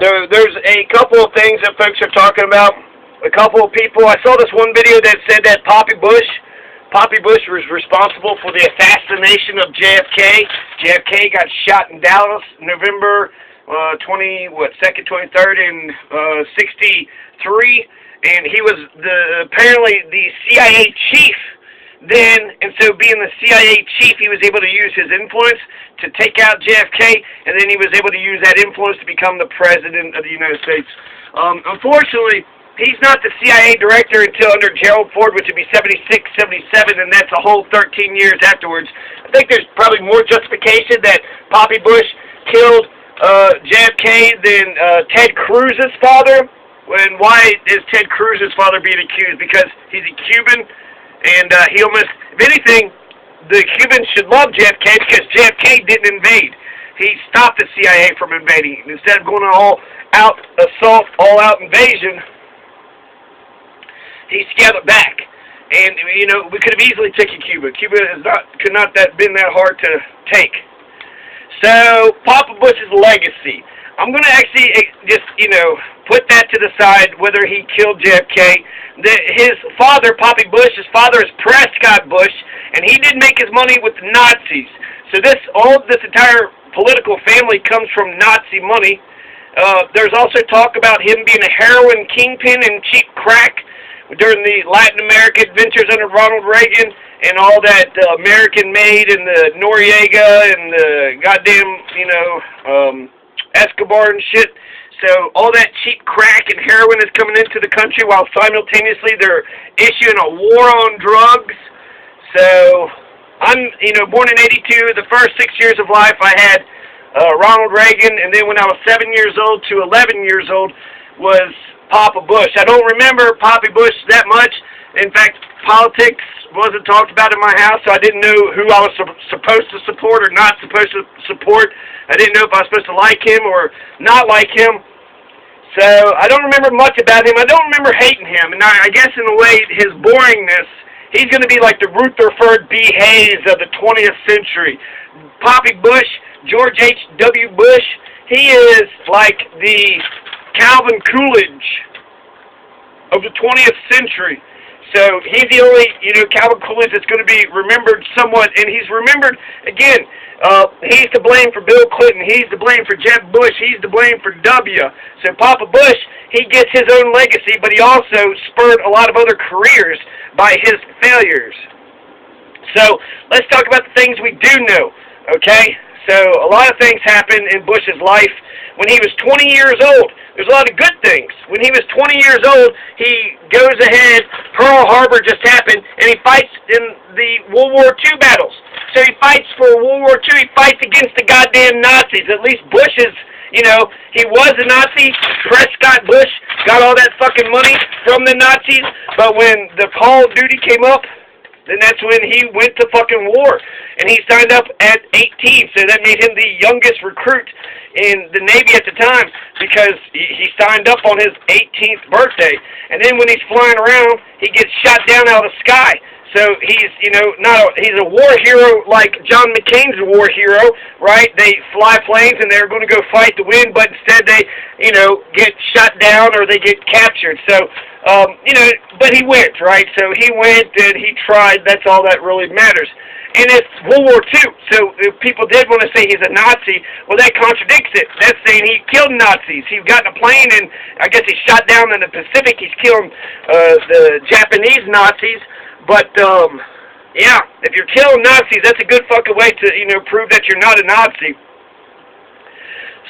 There's a couple of things that folks are talking about. A couple of people. I saw this one video that said that Poppy Bush was responsible for the assassination of JFK. JFK got shot in Dallas, November 2nd, 23rd in 63, and he was apparently the CIA chief then, and so being the CIA chief, he was able to use his influence to take out JFK, and then he was able to use that influence to become the president of the United States. Unfortunately, he's not the CIA director until under Gerald Ford, which would be 76, 77, and that's a whole 13 years afterwards. I think there's probably more justification that Poppy Bush killed JFK than Ted Cruz's father. And why is Ted Cruz's father being accused? Because he's a Cuban. And he almost, if anything, the Cubans should love JFK because JFK didn't invade. He stopped the CIA from invading. Instead of going on all-out assault, all-out invasion, he scaled it back. And, you know, we could have easily taken Cuba. Cuba could not have been that hard to take. So, Papa Bush's legacy. I'm going to actually just, you know, put that to the side, whether he killed JFK. His father, Poppy Bush, his father is Prescott Bush, and he did make his money with the Nazis. So all of this entire political family comes from Nazi money. There's also talk about him being a heroin kingpin and cheap crack during the Latin American adventures under Ronald Reagan and all that American-made and the Noriega and the goddamn, you know, Escobar and shit. So all that cheap crack and heroin is coming into the country while simultaneously they're issuing a war on drugs. So I'm, you know, born in 82. The first 6 years of life I had Ronald Reagan, and then when I was 7 years old to 11 years old was Papa Bush. I don't remember Poppy Bush that much. In fact, politics wasn't talked about in my house, so I didn't know who I was supposed to support or not supposed to support. I didn't know if I was supposed to like him or not like him. So I don't remember much about him. I don't remember hating him. And I guess in a way, his boringness, he's going to be like the Rutherford B. Hayes of the 20th century. Poppy Bush, George H.W. Bush, he is like the Calvin Coolidge of the 20th century. So he's the only, you know, Calvin Coolidge that's going to be remembered somewhat, and he's remembered, again, he's to blame for Bill Clinton, he's to blame for Jeb Bush, he's to blame for W. So Papa Bush, he gets his own legacy, but he also spurred a lot of other careers by his failures. So let's talk about the things we do know, okay? So a lot of things happened in Bush's life. When he was 20 years old, there's a lot of good things. When he was 20 years old, he goes ahead, Pearl Harbor just happened, and he fights in the World War II battles. So he fights for World War II, he fights against the goddamn Nazis. At least Bush is, you know, he was a Nazi. Prescott Bush got all that fucking money from the Nazis, but when the Call of Duty came up, then that's when he went to fucking war. And he signed up at 18, so that made him the youngest recruit in the Navy at the time because he signed up on his 18th birthday. And then when he's flying around, he gets shot down out of the sky. So he's, you know, he's a war hero like John McCain's a war hero, right? They fly planes and they're going to go fight to win, but instead they, you know, get shot down or they get captured. So, you know, but he went, right? So he went and he tried. That's all that really matters. And it's World War II. So if people did want to say he's a Nazi, well, that contradicts it. That's saying he killed Nazis. He got in a plane and I guess he shot down in the Pacific. He's killing the Japanese Nazis. But, yeah, if you're killing Nazis, that's a good fucking way to, you know, prove that you're not a Nazi.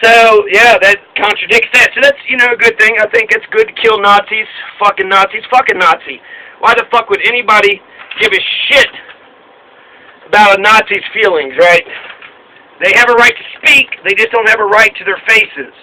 So, yeah, that contradicts that. So that's, you know, a good thing. I think it's good to kill Nazis. Fucking Nazis. Fucking Nazi. Why the fuck would anybody give a shit about a Nazi's feelings, right? They have a right to speak. They just don't have a right to their faces.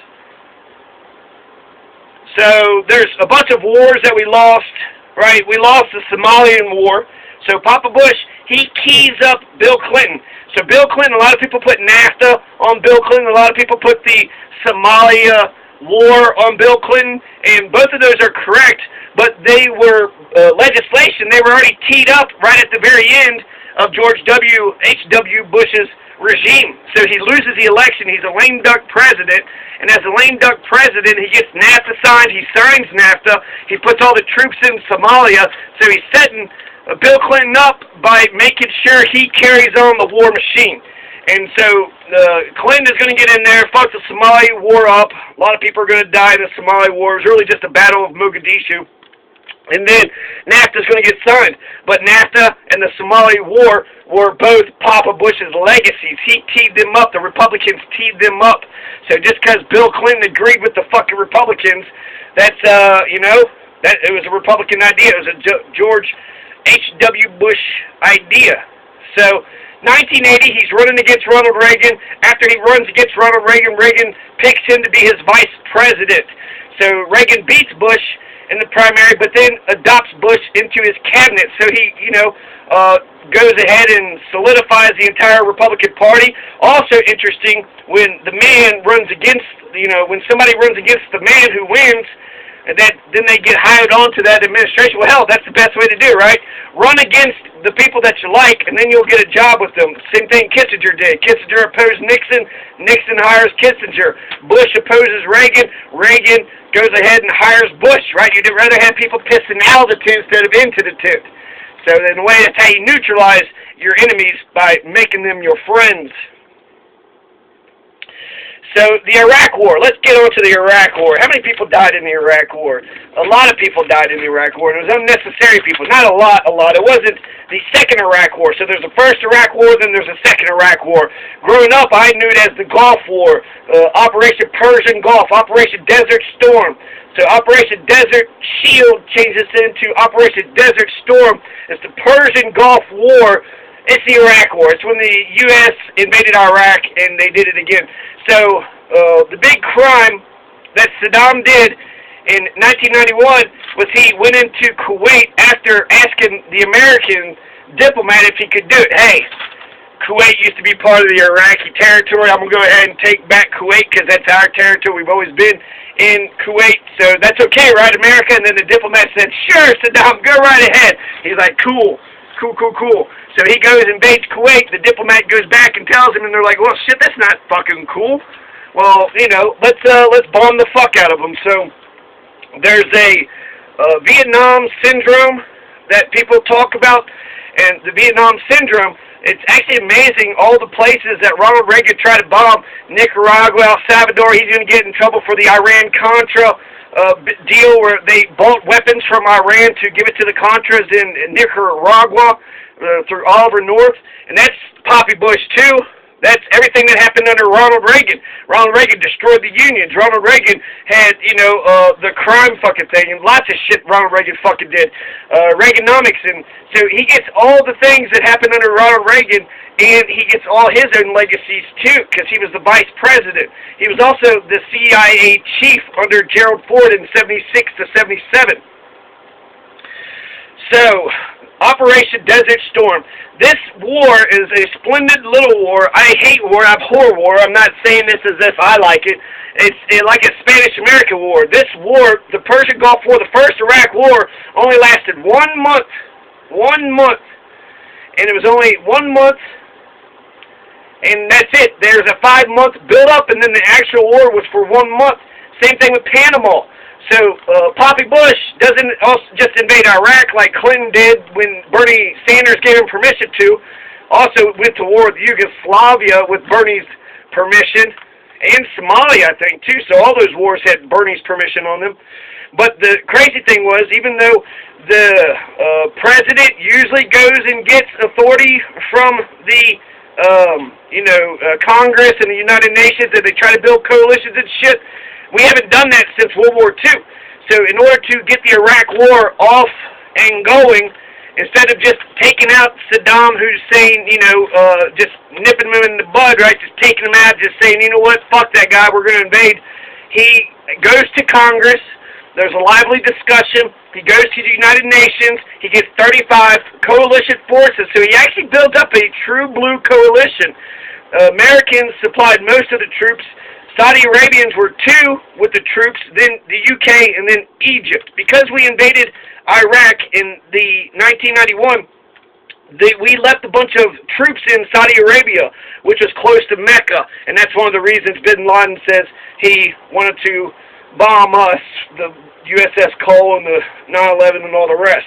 So, there's a bunch of wars that we lost. Right, we lost the Somalian war, so Papa Bush, he keys up Bill Clinton. So Bill Clinton, a lot of people put NAFTA on Bill Clinton, a lot of people put the Somalia war on Bill Clinton, and both of those are correct, but they were legislation, they were already teed up right at the very end of George H.W. Bush's regime. So he loses the election. He's a lame duck president. And as a lame duck president, he gets NAFTA signed. He signs NAFTA. He puts all the troops in Somalia. So he's setting Bill Clinton up by making sure he carries on the war machine. And so Clinton is going to get in there, fuck the Somali war up. A lot of people are going to die in the Somali war. It was really just a battle of Mogadishu. And then NAFTA is going to get signed. But NAFTA and the Somali war were both Papa Bush's legacies. He teed them up. The Republicans teed them up. So just because Bill Clinton agreed with the fucking Republicans, that's, that it was a Republican idea. It was a George H.W. Bush idea. So 1980, he's running against Ronald Reagan. After he runs against Ronald Reagan, Reagan picks him to be his vice president. So Reagan beats Bush in the primary, but then adopts Bush into his cabinet. So he, goes ahead and solidifies the entire Republican Party. Also interesting, when the man runs against, when somebody runs against the man who wins, and then they get hired onto that administration. Well, hell, that's the best way to do, right? Run against the people that you like, and then you'll get a job with them. Same thing Kissinger did. Kissinger opposed Nixon. Nixon hires Kissinger. Bush opposes Reagan. Reagan goes ahead and hires Bush, right? You'd rather have people pissing out of the tube instead of into the tube. So in a way, that's how you neutralize your enemies, by making them your friends. So the Iraq War. Let's get on to the Iraq War. How many people died in the Iraq War? A lot of people died in the Iraq War. And it was unnecessary people. Not a lot. It wasn't the second Iraq War. So there's the first Iraq War, then there's the second Iraq War. Growing up, I knew it as the Gulf War, Operation Persian Gulf, Operation Desert Storm. So Operation Desert Shield changes into Operation Desert Storm. It's the Persian Gulf War. It's the Iraq War. It's when the U.S. invaded Iraq, and they did it again. So the big crime that Saddam did in 1991 was he went into Kuwait after asking the American diplomat if he could do it. Hey, Kuwait used to be part of the Iraqi territory. I'm going to go ahead and take back Kuwait because that's our territory. We've always been in Kuwait, so that's okay, right, America? And then the diplomat said, sure, Saddam, go right ahead. He's like, cool. So he goes and invades Kuwait. The diplomat goes back and tells him, and they're like, well, shit, that's not fucking cool. Well, let's bomb the fuck out of them. So there's a Vietnam syndrome that people talk about, and the Vietnam syndrome, it's actually amazing all the places that Ronald Reagan tried to bomb. Nicaragua, El Salvador, he's going to get in trouble for the Iran-Contra deal where they bought weapons from Iran to give it to the Contras in Nicaragua through Oliver North. And that's Poppy Bush, too. That's everything that happened under Ronald Reagan. Ronald Reagan destroyed the unions. Ronald Reagan had, the crime fucking thing, and lots of shit Ronald Reagan fucking did. Reaganomics, and so he gets all the things that happened under Ronald Reagan, and he gets all his own legacies, too, because he was the vice president. He was also the CIA chief under Gerald Ford in 76 to 77. So, Operation Desert Storm. This war is a splendid little war. I hate war. I abhor war. I'm not saying this as if I like it. It's like a Spanish-American war. This war, the Persian Gulf War, the first Iraq War, only lasted 1 month. 1 month. And it was only 1 month, and that's it. There's a 5-month build-up, and then the actual war was for 1 month. Same thing with Panama. So Poppy Bush doesn't also just invade Iraq like Clinton did when Bernie Sanders gave him permission to. Also went to war with Yugoslavia with Bernie's permission, and Somalia, I think, too. So all those wars had Bernie's permission on them. But the crazy thing was, even though the president usually goes and gets authority from the Congress and the United Nations, and they try to build coalitions and shit, we haven't done that since World War II. So in order to get the Iraq War off and going, instead of just taking out Saddam Hussein, just nipping him in the bud, right, just taking him out, just saying, you know what, fuck that guy, we're going to invade, he goes to Congress. There's a lively discussion. He goes to the United Nations. He gets 35 coalition forces. So he actually built up a true blue coalition. Americans supplied most of the troops. Saudi Arabians were 2 with the troops, then the UK, and then Egypt. Because we invaded Iraq in the 1991, we left a bunch of troops in Saudi Arabia, which was close to Mecca, and that's one of the reasons Bin Laden says he wanted to bomb us, the USS Cole and the 9/11 and all the rest.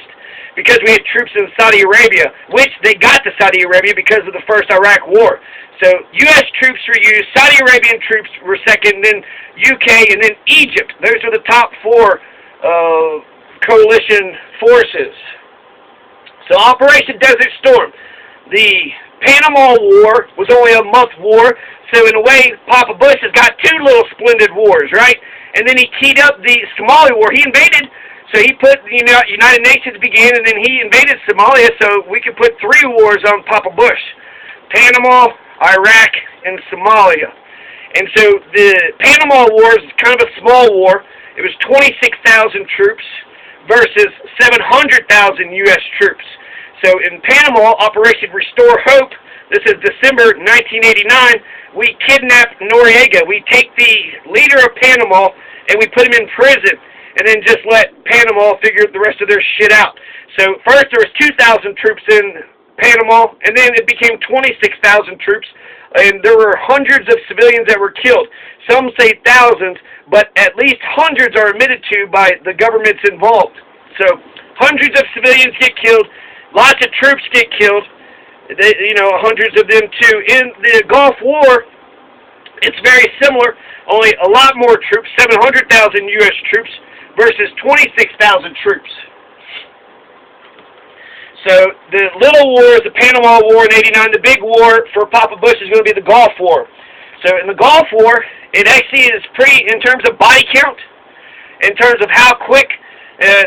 Because we had troops in Saudi Arabia, which they got to Saudi Arabia because of the first Iraq War. So U.S. troops were used, Saudi Arabian troops were second, and then UK, and then Egypt. Those were the top 4 coalition forces. So Operation Desert Storm. The Panama War was only a month war, so in a way, Papa Bush has got 2 little splendid wars, right? And then he keyed up the Somali War. He invaded. So he put, United Nations began, and then he invaded Somalia, so we could put 3 wars on Papa Bush. Panama, Iraq, and Somalia. And so the Panama War is kind of a small war. It was 26,000 troops versus 700,000 U.S. troops. So in Panama, Operation Restore Hope, this is December 1989, we kidnap Noriega. We take the leader of Panama, and we put him in prison, and then just let Panama figure the rest of their shit out. So first there was 2,000 troops in Panama, and then it became 26,000 troops, and there were hundreds of civilians that were killed. Some say thousands, but at least hundreds are admitted to by the governments involved. So hundreds of civilians get killed, lots of troops get killed, hundreds of them too. In the Gulf War, it's very similar, only a lot more troops, 700,000 U.S. troops, versus 26,000 troops. So the little war is the Panama War in '89. The big war for Papa Bush is going to be the Gulf War. So in the Gulf War, it actually is pretty in terms of body count, in terms of how quick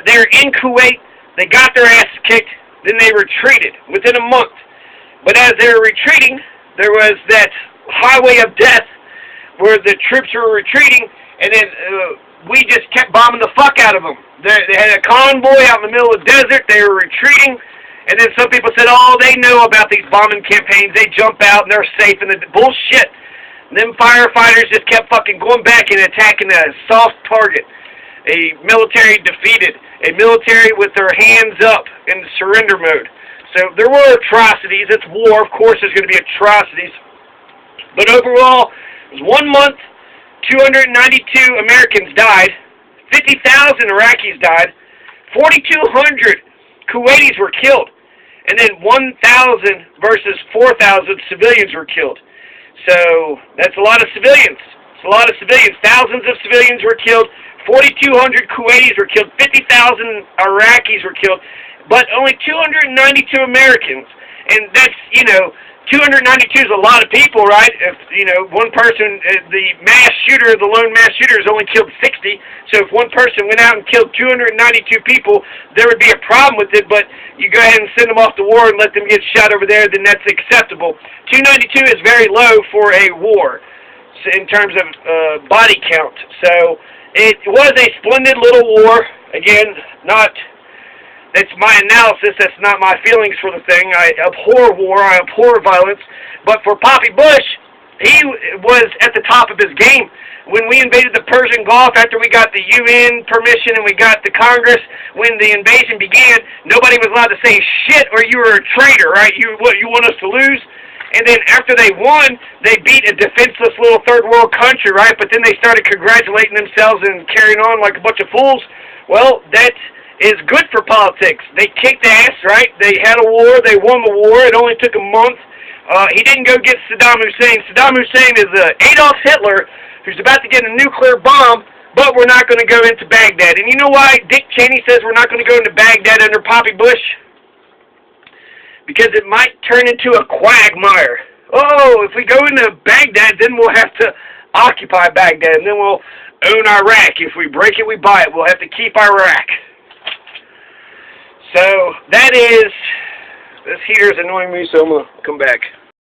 they're in Kuwait. They got their ass kicked, then they retreated within a month. But as they were retreating, there was that highway of death where the troops were retreating, and then we just kept bombing the fuck out of them. They had a convoy out in the middle of the desert. They were retreating, and then some people said, oh, they know about these bombing campaigns. They jump out, and they're safe. And the bullshit. And them firefighters just kept fucking going back and attacking a soft target. A military defeated. A military with their hands up in surrender mode. So there were atrocities. It's war. Of course there's going to be atrocities. But overall, it was 1 month. 292 Americans died, 50,000 Iraqis died, 4,200 Kuwaitis were killed, and then 1,000 versus 4,000 civilians were killed. So that's a lot of civilians. It's a lot of civilians. Thousands of civilians were killed, 4,200 Kuwaitis were killed, 50,000 Iraqis were killed, but only 292 Americans. And that's, 292 is a lot of people, right? If, one person, the mass shooter, the lone mass shooter has only killed 60. So if one person went out and killed 292 people, there would be a problem with it. But you go ahead and send them off to war and let them get shot over there, then that's acceptable. 292 is very low for a war in terms of body count. So it was a splendid little war. Again, it's my analysis. That's not my feelings for the thing. I abhor war. I abhor violence. But for Poppy Bush, he was at the top of his game. When we invaded the Persian Gulf, after we got the UN permission and we got the Congress, when the invasion began, nobody was allowed to say shit or you were a traitor, right? You want us to lose? And then after they won, they beat a defenseless little third world country, right? But then they started congratulating themselves and carrying on like a bunch of fools. Well, that is good for politics. They kicked ass, right? They had a war. They won the war. It only took a month. He didn't go get Saddam Hussein. Saddam Hussein is Adolf Hitler who's about to get a nuclear bomb, but we're not going to go into Baghdad. And you know why Dick Cheney says we're not going to go into Baghdad under Poppy Bush? Because it might turn into a quagmire. Oh, if we go into Baghdad, then we'll have to occupy Baghdad, and then we'll own Iraq. If we break it, we buy it. We'll have to keep Iraq. So, this heater is annoying me, so I'm going to come back.